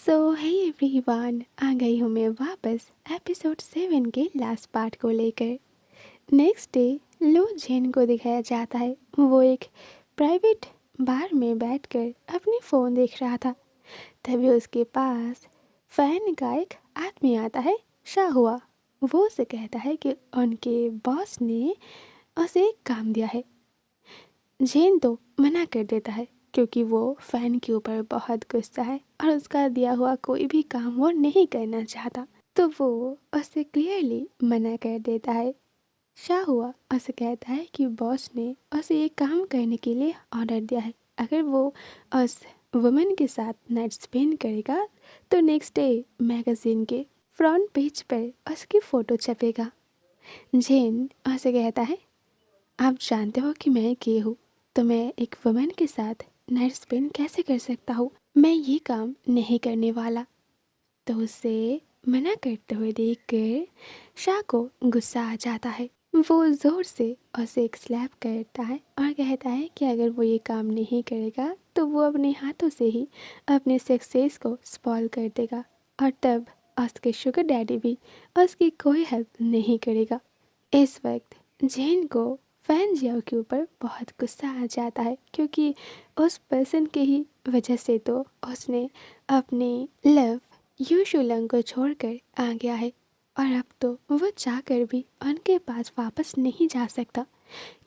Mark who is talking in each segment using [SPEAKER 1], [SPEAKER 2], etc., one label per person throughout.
[SPEAKER 1] Hey everyone, आ गई हूँ मैं वापस एपिसोड 7 के लास्ट पार्ट को लेकर। नेक्स्ट डे लो जेन को दिखाया जाता है वो एक प्राइवेट बार में बैठकर अपनी फ़ोन देख रहा था। तभी उसके पास फ़ैन का एक आदमी आता है, शाहुआ। वो उसे कहता है कि उनके बॉस ने उसे एक काम दिया है। जेन तो मना कर देता है क्योंकि वो फ़ैन के ऊपर बहुत गुस्सा है और उसका दिया हुआ कोई भी काम वो नहीं करना चाहता, तो वो उसे क्लियरली मना कर देता है। शाहुआ उसे कहता है कि बॉस ने उसे एक काम करने के लिए ऑर्डर दिया है। अगर वो उस वुमन के साथ नाइट स्पेंड करेगा तो नेक्स्ट डे मैगज़ीन के फ्रंट पेज पर उसकी फ़ोटो छपेगा। जेन उसे कहता है, आप जानते हो कि मैं गे हूँ, तो मैं एक वुमन के साथ नाइट स्पेंड कैसे कर सकता हूँ। मैं ये काम नहीं करने वाला। तो उसे मना करते हुए देखकर शाह को गुस्सा आ जाता है। वो ज़ोर से उसे एक स्लैप करता है और कहता है कि अगर वो ये काम नहीं करेगा तो वो अपने हाथों से ही अपने सक्सेस को स्पॉइल कर देगा और तब उसके शुगर डैडी भी उसकी कोई हेल्प नहीं करेगा। इस वक्त जैन को फैन जियाओ के ऊपर बहुत गुस्सा आ जाता है क्योंकि उस पर्सन के ही वजह से तो उसने अपने लव यू शुलंग को छोड़कर आ गया है और अब तो वो चाहकर भी उनके पास वापस नहीं जा सकता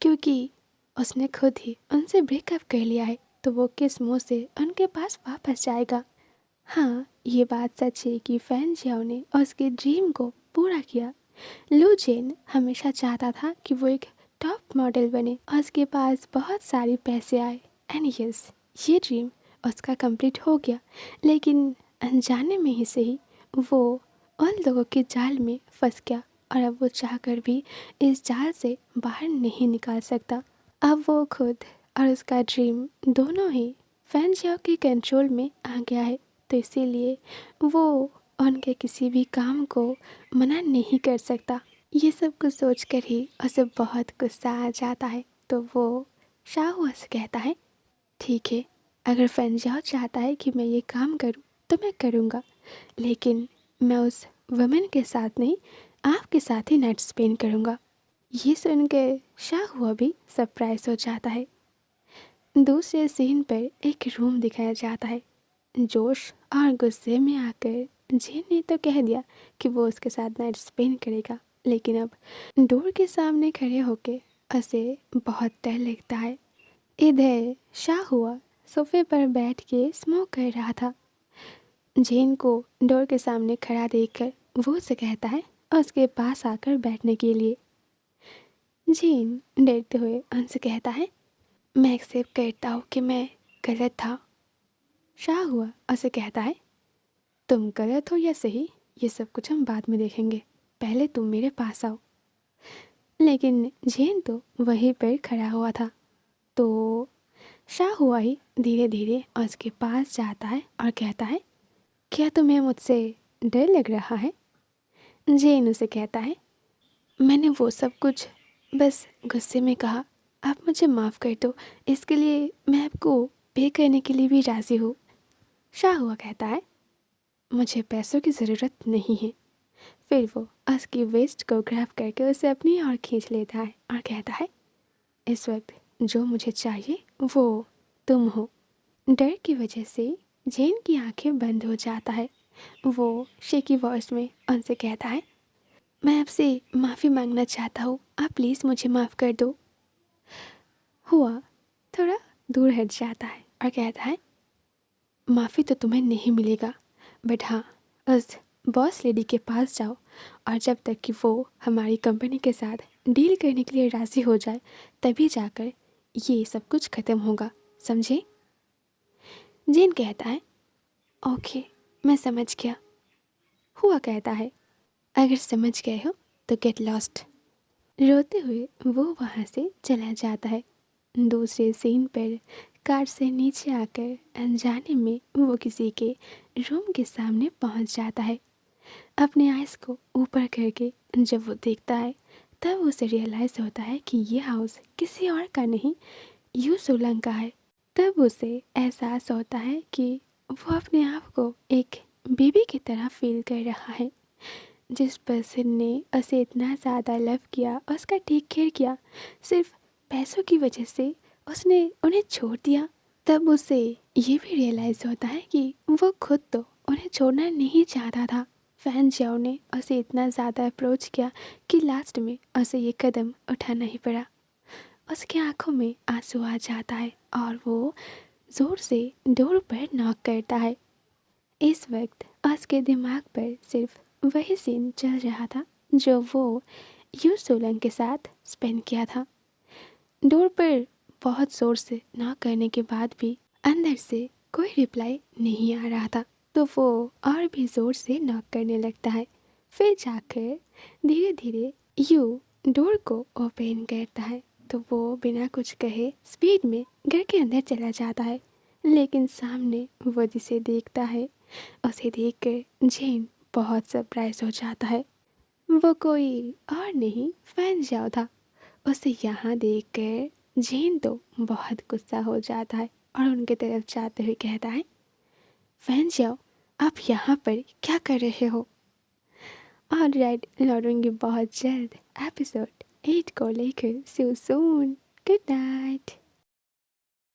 [SPEAKER 1] क्योंकि उसने खुद ही उनसे ब्रेकअप कर लिया है। तो वो किस मुंह से उनके पास वापस जाएगा। हाँ, ये बात सच है कि फैन जियाओ ने उसके ड्रीम को पूरा किया। लू जेन हमेशा चाहता था कि वो एक टॉप मॉडल बने और उसके पास बहुत सारे पैसे आए एंड यस, ये ड्रीम उसका कंप्लीट हो गया। लेकिन अनजाने में ही सही वो उन लोगों के जाल में फंस गया और अब वो चाहकर भी इस जाल से बाहर नहीं निकाल सकता। अब वो खुद और उसका ड्रीम दोनों ही फैन जियाओ के कंट्रोल में आ गया है। तो इसीलिए वो उनके किसी भी काम को मना नहीं कर सकता। ये सब कुछ सोचकर ही उसे बहुत गुस्सा आ जाता है। तो वो शाहुआ से कहता है, ठीक है, अगर फैन जियाओ चाहता है कि मैं ये काम करूं तो मैं करूंगा, लेकिन मैं उस वुमन के साथ नहीं, आपके साथ ही नाइट स्पेंड करूंगा। ये सुनकर शाहुआ भी सरप्राइज हो जाता है। दूसरे सीन पर एक रूम दिखाया जाता है। जोश और गुस्से में आकर जेन ने तो कह दिया कि वो उसके साथ नाइट स्पेंड करेगा, लेकिन अब डोर के सामने खड़े होके उसे बहुत डर लगता है। इधर शाहुआ सोफे पर बैठ के स्मोक कर रहा था। जेन को डोर के सामने खड़ा देखकर वो उसे कहता है उसके पास आकर बैठने के लिए। जेन डरते हुए उनसे कहता है, मैं एक्सेप्ट करता हूँ कि मैं गलत था। शाहुआ उसे कहता है, तुम गलत हो या सही ये सब कुछ हम बाद में देखेंगे, पहले तुम मेरे पास आओ। लेकिन जेन तो वहीं पर खड़ा हुआ था। तो शाहुआ ही धीरे धीरे उसके पास जाता है और कहता है, क्या तुम्हें मुझसे डर लग रहा है। जेन उसे कहता है, मैंने वो सब कुछ बस गुस्से में कहा, आप मुझे माफ़ कर दो, इसके लिए मैं आपको पे करने के लिए भी राज़ी हूँ। शाहुआ कहता है, मुझे पैसों की ज़रूरत नहीं है। फिर वो उसकी वेस्ट को ग्रैब करके उसे अपनी ओर खींच लेता है और कहता है, इस वक्त जो मुझे चाहिए वो तुम हो। डर की वजह से जेन की आंखें बंद हो जाता है। वो शेकी वॉइस में उनसे कहता है, मैं आपसे माफ़ी मांगना चाहता हूँ, आप प्लीज़ मुझे माफ़ कर दो। हुआ थोड़ा दूर हट जाता है और कहता है, माफ़ी तो तुम्हें नहीं मिलेगा, बट हाँ, उस बॉस लेडी के पास जाओ और जब तक कि वो हमारी कंपनी के साथ डील करने के लिए राज़ी हो जाए तभी जाकर ये सब कुछ ख़त्म होगा, समझे। जेन कहता है, ओके, मैं समझ गया। हुआ कहता है, अगर समझ गए हो तो गेट लॉस्ट। रोते हुए वो वहाँ से चला जाता है। दूसरे सीन पर कार से नीचे आकर अनजाने में वो किसी के रूम के सामने पहुँच जाता है। अपने आइज़ को ऊपर करके जब वो देखता है तब उसे रियलाइज़ होता है कि ये हाउस किसी और का नहीं, यू सोलंग का है। तब उसे एहसास होता है कि वो अपने आप को एक बेबी की तरह फील कर रहा है। जिस पर्सन ने उसे इतना ज़्यादा लव किया, उसका टेक केयर किया, सिर्फ पैसों की वजह से उसने उन्हें छोड़ दिया। तब उसे ये भी रियलाइज़ होता है कि वो खुद तो उन्हें छोड़ना नहीं चाहता था। फैन जाओ ने उसे इतना ज़्यादा अप्रोच किया कि लास्ट में उसे ये कदम उठाना ही पड़ा। उसकी आंखों में आंसू आ जाता है और वो ज़ोर से डोर पर नॉक करता है। इस वक्त उसके दिमाग पर सिर्फ वही सीन चल रहा था जो वो यू सोलंग के साथ स्पेंड किया था। डोर पर बहुत ज़ोर से नॉक करने के बाद भी अंदर से कोई रिप्लाई नहीं आ रहा था, तो वो और भी ज़ोर से नॉक करने लगता है। फिर जाकर धीरे धीरे यू डोर को ओपन करता है, तो वो बिना कुछ कहे स्पीड में घर के अंदर चला जाता है। लेकिन सामने वो जिसे देखता है, उसे देखकर जेन बहुत सरप्राइज हो जाता है। वो कोई और नहीं, फैन जाओ था। उसे यहाँ देखकर जेन तो बहुत गुस्सा हो जाता है और उनके तरफ जाते हुए कहता है, फैन जाओ, आप यहाँ पर क्या कर रहे हो? और राइट, लौटूंगी बहुत जल्द एपिसोड 8 को लेकर। सी यू सून, गुड नाइट।